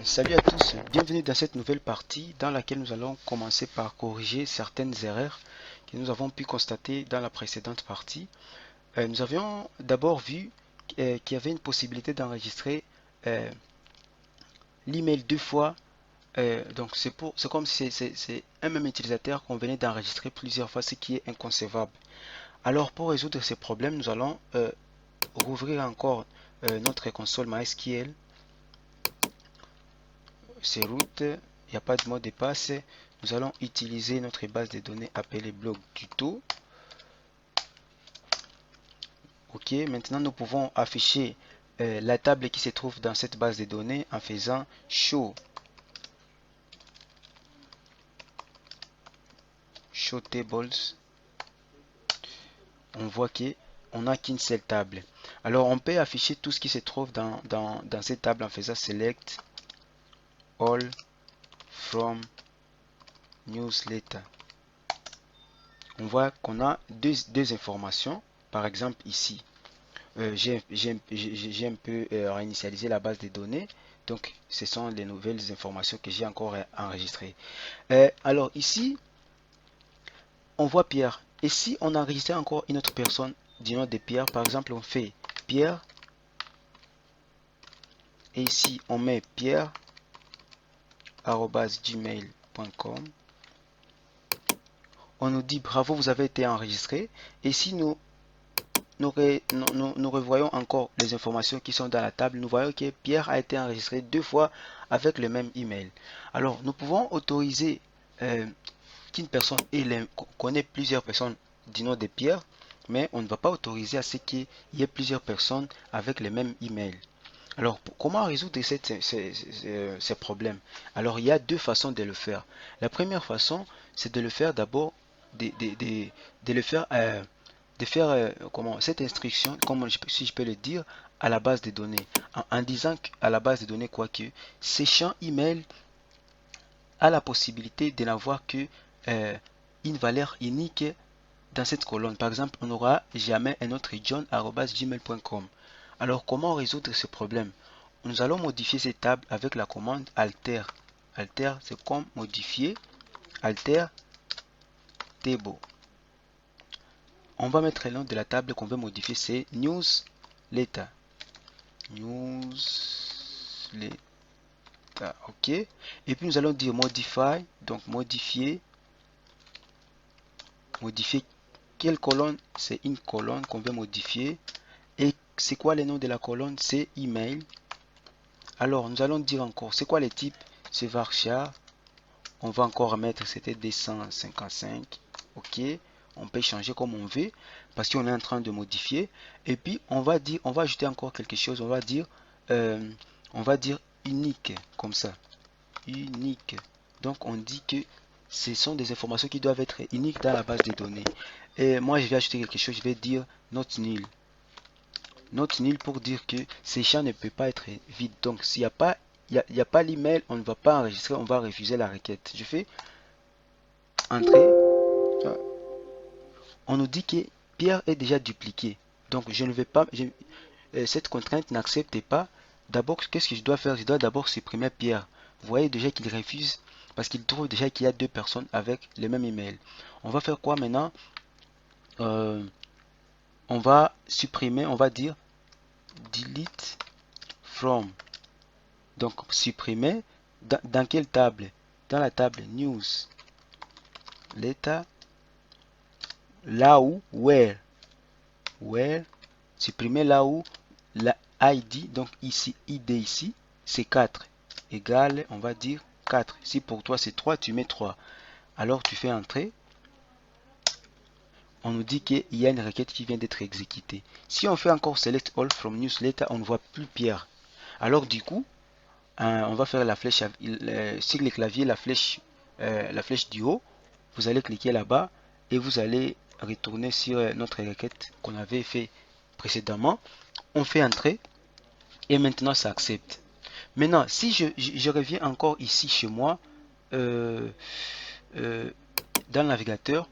Salut à tous, bienvenue dans cette nouvelle partie dans laquelle nous allons commencer par corriger certaines erreurs que nous avons pu constater dans la précédente partie. Nous avions d'abord vu qu'il y avait une possibilité d'enregistrer euh, l'email deux fois. Donc c'est comme si c'est un même utilisateur qu'on venait d'enregistrer plusieurs fois, ce qui est inconcevable. Alors pour résoudre ces problèmes, nous allons rouvrir encore notre console MySQL. C'est root, il n'y a pas de mot de passe. Nous allons utiliser notre base de données appelée blog tuto. Ok, maintenant nous pouvons afficher la table qui se trouve dans cette base de données en faisant show tables. On voit qu'on n'a qu'une seule table. Alors on peut afficher tout ce qui se trouve dans cette table en faisant select all from newsletter. On voit qu'on a deux informations. Par exemple ici, j'ai un peu réinitialisé la base de données. Donc, ce sont les nouvelles informations que j'ai encore enregistrées. Alors ici, on voit Pierre. Et si on enregistrait encore une autre personne du nom de Pierre, par exemple, on fait Pierre. Et ici, on met pierre@gmail.com. On nous dit bravo, vous avez été enregistré. Et si nous revoyons encore les informations qui sont dans la table, nous voyons que Pierre a été enregistré deux fois avec le même email. Alors, nous pouvons autoriser qu'une personne connaît plusieurs personnes du nom de Pierre, mais on ne va pas autoriser à ce qu'il y ait plusieurs personnes avec le même email. Alors, comment résoudre ces problèmes? Alors, il y a deux façons de le faire. La première façon, c'est de le faire d'abord, de le faire de faire comment, cette instruction, si je peux le dire, à la base de données. En disant à la base de données quoi que ces champs email a la possibilité de n'avoir que une valeur unique dans cette colonne. Par exemple, on n'aura jamais un autre john@gmail.com. Alors, comment résoudre ce problème? Nous allons modifier cette table avec la commande alter. Alter, c'est comme modifier alter table. On va mettre le nom de la table qu'on veut modifier, c'est newsletter. Newsletter, ok. Et puis nous allons dire modify, donc modifier quelle colonne? C'est une colonne qu'on veut modifier. Et c'est quoi le nom de la colonne? C'est email. Alors nous allons dire encore, c'est quoi les types? C'est varchar. On va encore mettre, c'était 255, ok. On peut changer comme on veut parce qu'on est en train de modifier. Et puis on va dire, on va ajouter encore quelque chose. Euh, on va dire unique comme ça, unique. Donc on dit que ce sont des informations qui doivent être uniques dans la base de données. Et moi je vais ajouter quelque chose. Je vais dire not nil. Not nil pour dire que ces champs ne peuvent pas être vides. Donc s'il n'y a pas il y a pas l'email, on ne va pas enregistrer, on va refuser la requête. Je fais entrer. On nous dit que Pierre est déjà dupliqué. Donc je ne vais pas, cette contrainte n'accepte pas. D'abord, qu'est-ce que je dois faire? Je dois d'abord supprimer Pierre. Vous voyez déjà qu'il refuse parce qu'il trouve déjà qu'il y a deux personnes avec le même email. On va faire quoi maintenant? Euh, on va supprimer, on va dire delete from. Donc supprimer dans quelle table? Dans la table news, l'état, là où, where, supprimer là où la ID, donc ici, ID ici, c'est 4, égale, on va dire 4. Si pour toi c'est 3, tu mets 3. Alors tu fais entrer. On nous dit qu'il y a une requête qui vient d'être exécutée. Si on fait encore select all from newsletter, on ne voit plus Pierre. Alors du coup, on va faire la flèche sur le clavier, la flèche du haut. Vous allez cliquer là-bas et vous allez retourner sur notre requête qu'on avait fait précédemment. On fait entrer et maintenant ça accepte. Maintenant, si je reviens encore ici chez moi, euh, euh, dans le navigateur,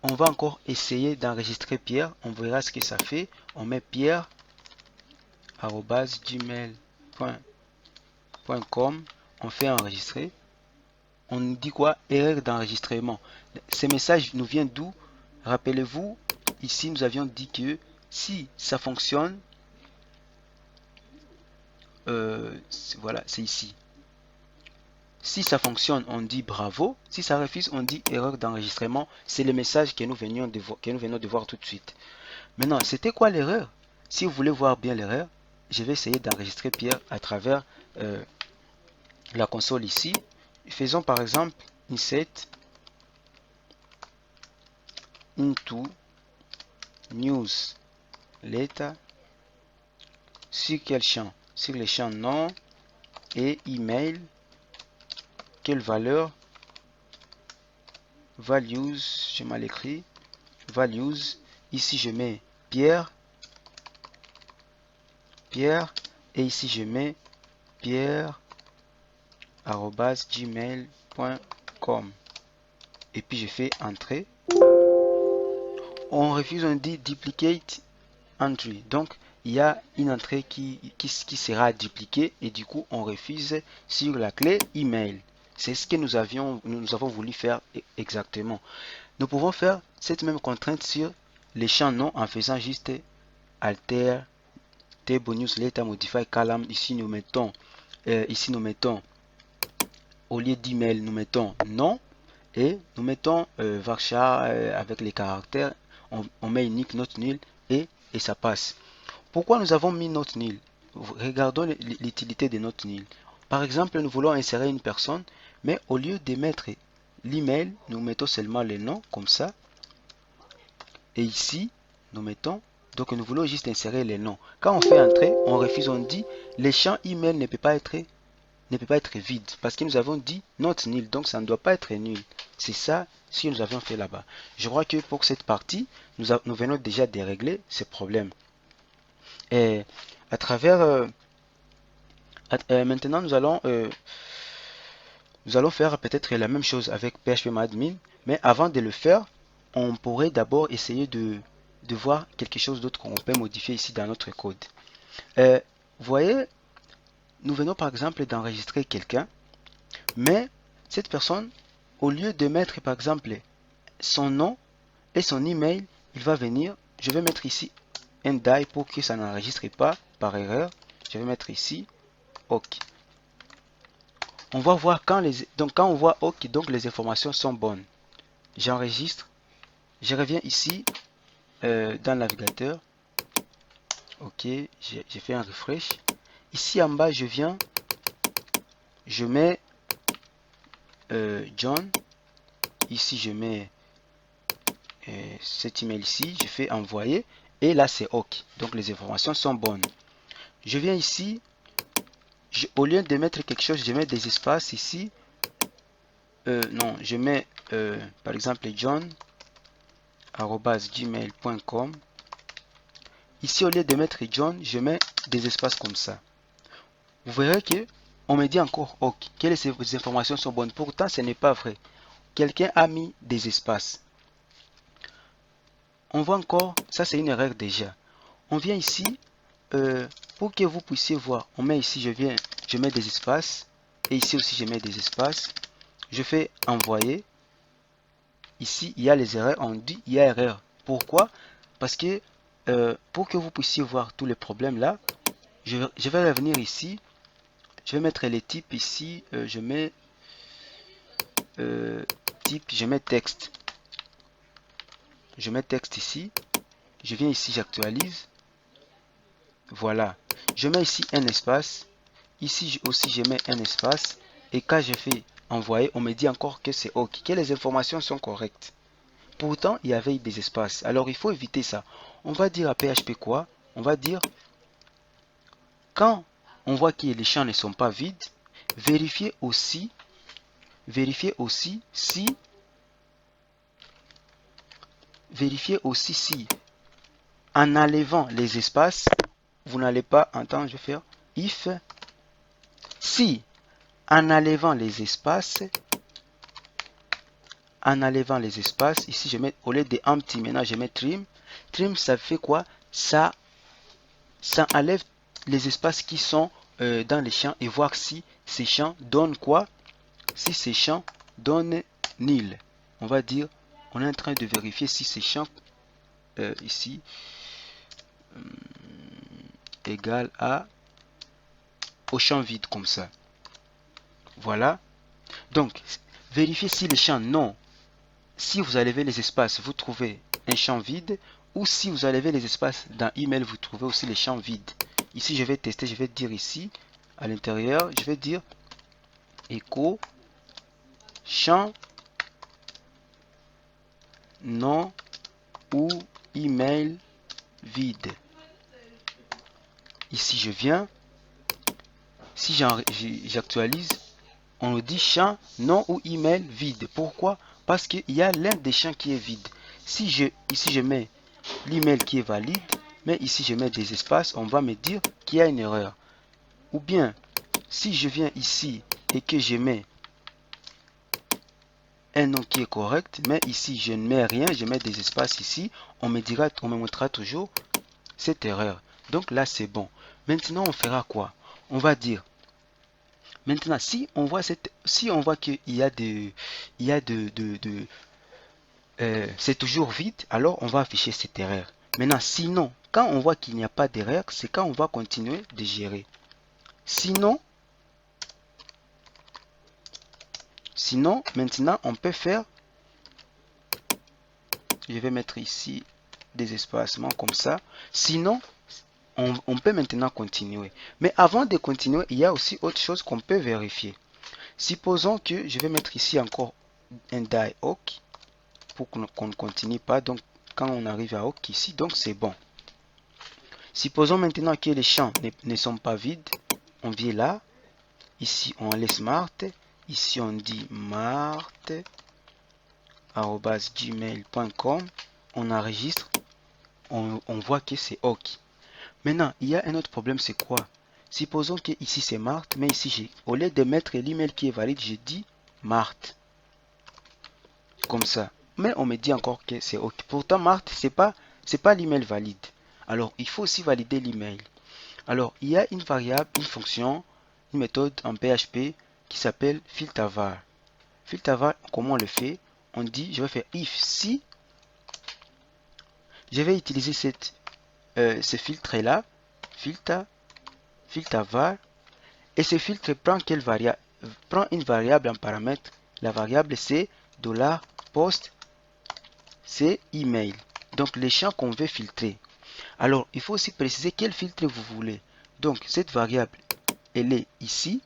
on va encore essayer d'enregistrer Pierre. On verra ce que ça fait. On met pierre@gmail.com. gmail.com, on fait enregistrer. On nous dit quoi? Erreur d'enregistrement. Ces messages nous viennent d'où? Rappelez-vous, ici nous avions dit que si ça fonctionne, voilà, c'est ici. Si ça fonctionne, on dit bravo. Si ça refuse, on dit erreur d'enregistrement. C'est le message que nous venons de voir tout de suite. Maintenant, c'était quoi l'erreur? Si vous voulez voir bien l'erreur, je vais essayer d'enregistrer Pierre à travers la console ici. Faisons par exemple insert into newsletter. Sur quel champ? Sur les champs nom et email. Quelle valeur? Values, j'ai mal écrit. Values. Ici je mets Pierre. Et ici je mets pierre@gmail.com. Et puis je fais entrer. On refuse, on dit duplicate entry. Donc il y a une entrée qui sera dupliquée et du coup on refuse sur la clé email. C'est ce que nous avons voulu faire exactement. Nous pouvons faire cette même contrainte sur les champs nom en faisant juste alter table newsletter modify column. Ici nous mettons au lieu d'email nous mettons nom et nous mettons varchar avec les caractères. On met unique note nulle et ça passe. Pourquoi nous avons mis note nulle? Regardons l'utilité des notes nulles. Par exemple, nous voulons insérer une personne, mais au lieu de mettre l'email, nous mettons seulement le nom, comme ça. Et ici, nous mettons, donc nous voulons juste insérer les noms. Quand on fait entrer, on refuse, on dit, les champs email ne peut pas être vide, parce que nous avons dit note nulle, donc ça ne doit pas être nul. C'est ça ce que nous avions fait là-bas. Je crois que pour cette partie, nous venons déjà de régler ce problème. Et à travers maintenant nous allons faire peut-être la même chose avec phpMyAdmin, mais avant de le faire, on pourrait d'abord essayer de voir quelque chose d'autre qu'on peut modifier ici dans notre code. Vous voyez, nous venons par exemple d'enregistrer quelqu'un, mais cette personne, au lieu de mettre par exemple son nom et son email, il va venir, je vais mettre ici un die pour que ça n'enregistre pas par erreur. Je vais mettre ici OK. On va voir quand on voit OK, donc les informations sont bonnes. J'enregistre, je reviens ici dans le navigateur. OK, j'ai fait un refresh. Ici en bas, je viens, je mets John. Ici, je mets cet email ici, je fais envoyer et là c'est OK. Donc les informations sont bonnes. Je viens ici, au lieu de mettre quelque chose, je mets des espaces ici. Non, je mets par exemple john@gmail.com. Ici, au lieu de mettre John, je mets des espaces comme ça. Vous verrez que on me dit encore OK, que ces informations sont bonnes. Pourtant, ce n'est pas vrai. Quelqu'un a mis des espaces. On voit encore, ça c'est une erreur déjà. On vient ici, pour que vous puissiez voir, on met ici, je mets des espaces. Et ici aussi, je mets des espaces. Je fais envoyer. Ici, il y a les erreurs. On dit il y a erreur. Pourquoi? Parce que pour que vous puissiez voir tous les problèmes là, je vais revenir ici. Je vais mettre les types ici. Je mets type, je mets texte. Je mets texte ici. Je viens ici, j'actualise. Voilà. Je mets ici un espace. Ici aussi, je mets un espace. Et quand je fais envoyer, on me dit encore que c'est OK, que les informations sont correctes. Pourtant, il y avait des espaces. Alors, il faut éviter ça. On va dire à PHP quoi? On va dire, quand on voit que les champs ne sont pas vides, vérifiez aussi si en enlevant les espaces, vous n'allez pas entendre, je vais faire if, si en enlevant les espaces, ici je mets, au lieu de empty, maintenant je mets trim. Trim, ça fait quoi? Ça enlève les espaces qui sont dans les champs et voir si ces champs donnent quoi. Si ces champs donnent nil, on va dire, on est en train de vérifier si ces champs ici égal à au champ vide comme ça. Voilà. Donc, vérifiez si les champs non. Si vous enlevez les espaces, vous trouvez un champ vide. Ou si vous enlevez les espaces dans email, vous trouvez aussi les champs vides. Ici, je vais tester, je vais dire ici, à l'intérieur, je vais dire écho champ nom ou email vide. Ici, je viens. Si j'actualise, on nous dit champ nom ou email vide. Pourquoi? Parce qu'il y a l'un des champs qui est vide. Si ici je mets l'email qui est valide, mais ici je mets des espaces, on va me dire qu'il y a une erreur. Ou bien, si je viens ici et que je mets un nom qui est correct, mais ici je ne mets rien, je mets des espaces ici, on me montrera toujours cette erreur. Donc là c'est bon. Maintenant on fera quoi? On va dire maintenant si on voit qu'il y a c'est toujours vide, alors on va afficher cette erreur. Maintenant sinon, quand on voit qu'il n'y a pas d'erreur, c'est quand on va continuer de gérer. Sinon maintenant on peut faire, je vais mettre ici des espacements comme ça. Sinon on peut maintenant continuer. Mais avant de continuer, il y a aussi autre chose qu'on peut vérifier. Supposons que je vais mettre ici encore un die awk pour qu'on ne continue pas. Donc quand on arrive à awk ici, donc c'est bon. Supposons maintenant que les champs ne sont pas vides. On vient là. Ici on laisse mart. Ici on dit mart@gmail.com. On enregistre. On voit que c'est OK. Maintenant, il y a un autre problème, c'est quoi? Supposons que ici c'est Mart, mais ici, au lieu de mettre l'email qui est valide, j'ai dit Mart. Comme ça. Mais on me dit encore que c'est OK. Pourtant, Mart, c'est pas l'email valide. Alors, il faut aussi valider l'email. Alors, il y a une variable, une fonction, une méthode en PHP qui s'appelle filterVar. FilterVar, comment on le fait? On dit, je vais faire if si. Je vais utiliser ce filtre-là. FilterVar. Et ce filtre prend une variable en paramètre. La variable c'est $post, c'est email. Donc les champs qu'on veut filtrer. Alors il faut aussi préciser quel filtre vous voulez. Donc cette variable, elle est ici.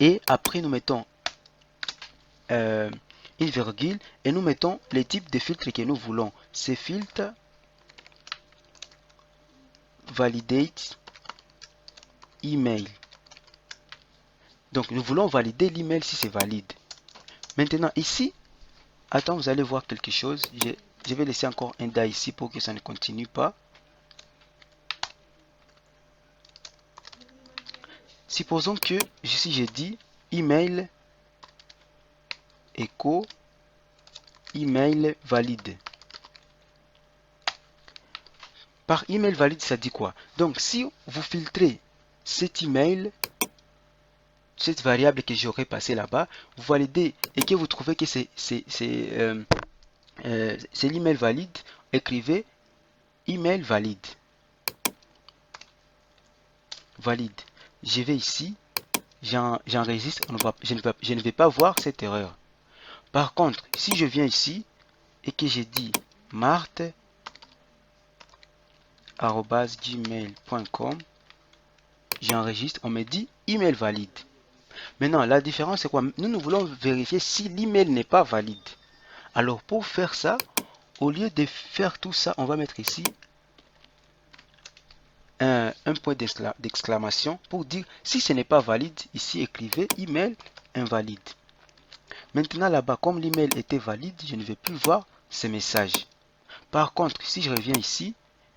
Et après nous mettons une virgule et nous mettons les types de filtres que nous voulons. C'est filtre validate email. Donc nous voulons valider l'email si c'est valide. Maintenant ici, attends, vous allez voir quelque chose. Je vais laisser encore un DA ici pour que ça ne continue pas. Supposons que ici j'ai dit email echo email valide. Par email valide, ça dit quoi? Donc si vous filtrez cet email, cette variable que j'aurais passé là-bas, vous validez et que vous trouvez que c'est l'email valide, écrivez email valide. Valide. Je vais ici, j'enregistre, je ne vais pas voir cette erreur. Par contre, si je viens ici et que j'ai dit mart@gmail.com, j'enregistre, on me dit email valide. Maintenant, la différence c'est quoi? Nous voulons vérifier si l'email n'est pas valide. Alors pour faire ça, au lieu de faire tout ça, on va mettre ici un point d'exclamation pour dire si ce n'est pas valide. Ici écrivez email invalide. Maintenant là-bas, comme l'email était valide, je ne vais plus voir ce message. Par contre, si je reviens ici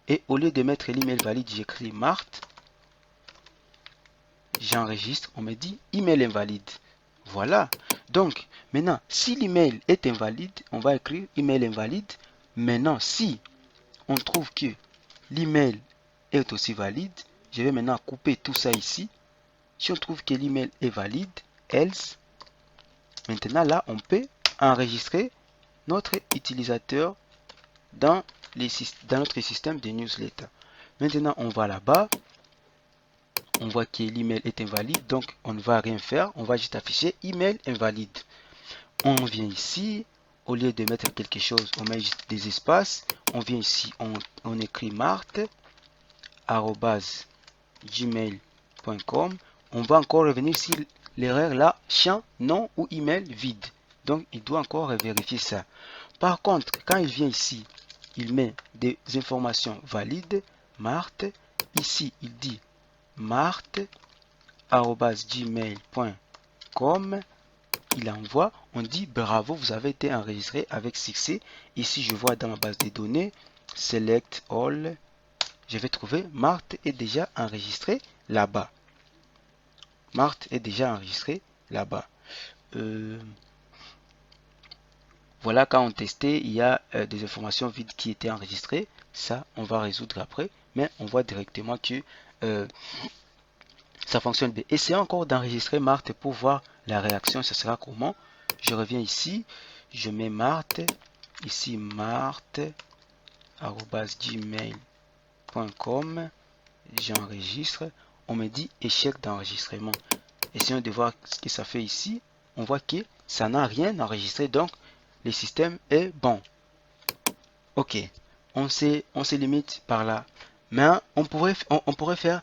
et au lieu de mettre l'email valide, j'écris mart, j'enregistre, on me dit email invalide. Voilà. Donc maintenant, si l'email est invalide, on va écrire email invalide. Maintenant, si on trouve que l'email est aussi valide, je vais maintenant couper tout ça ici. Si on trouve que l'email est valide, else, maintenant là, on peut enregistrer notre utilisateur dans notre système de newsletter. Maintenant, on va là-bas. On voit que l'email est invalide, donc on ne va rien faire. On va juste afficher email invalide. On vient ici, au lieu de mettre quelque chose, on met juste des espaces. On vient ici, on écrit mart@gmail.com. On va encore revenir sur l'erreur là, champ, nom ou email vide. Donc, il doit encore vérifier ça. Par contre, quand il vient ici, il met des informations valides, Marthe. Ici, il dit mart@gmail.com. Il envoie, on dit bravo, vous avez été enregistré avec succès. Ici, je vois dans ma base de données, select all. Je vais trouver Marthe est déjà enregistré là-bas. Marthe est déjà enregistré là-bas. Voilà, quand on testait, il y a des informations vides qui étaient enregistrées. Ça, on va résoudre après. Mais on voit directement que ça fonctionne bien. Essayons encore d'enregistrer Marthe pour voir la réaction. Ce sera comment? Je reviens ici. Je mets Marthe. Ici, marthe@gmail.com. J'enregistre. On me dit échec d'enregistrement. Essayons de voir ce que ça fait ici. On voit que ça n'a rien enregistré. Donc, le système est bon. Ok, on se limite par là. Mais on pourrait faire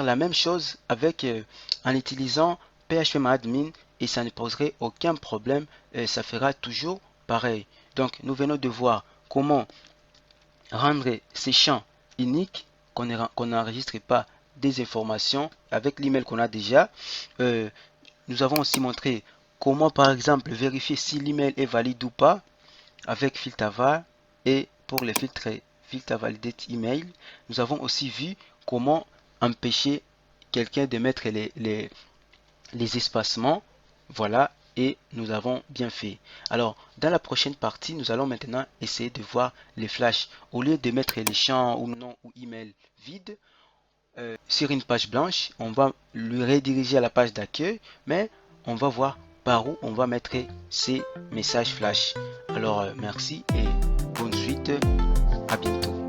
la même chose avec en utilisant phpMyAdmin et ça ne poserait aucun problème. Ça fera toujours pareil. Donc nous venons de voir comment rendre ces champs uniques, qu'on n'enregistre pas des informations avec l'email qu'on a déjà. Nous avons aussi montré comment par exemple vérifier si l'email est valide ou pas avec Filtaval et pour les filtres validate email. Nous avons aussi vu comment empêcher quelqu'un de mettre les espacements. Voilà, et nous avons bien fait. Alors, dans la prochaine partie, nous allons maintenant essayer de voir les flashs. Au lieu de mettre les champs ou nom ou email vide sur une page blanche, on va lui rediriger à la page d'accueil, mais on va voir par où on va mettre ces messages flash. Alors, merci et bonne suite. À bientôt.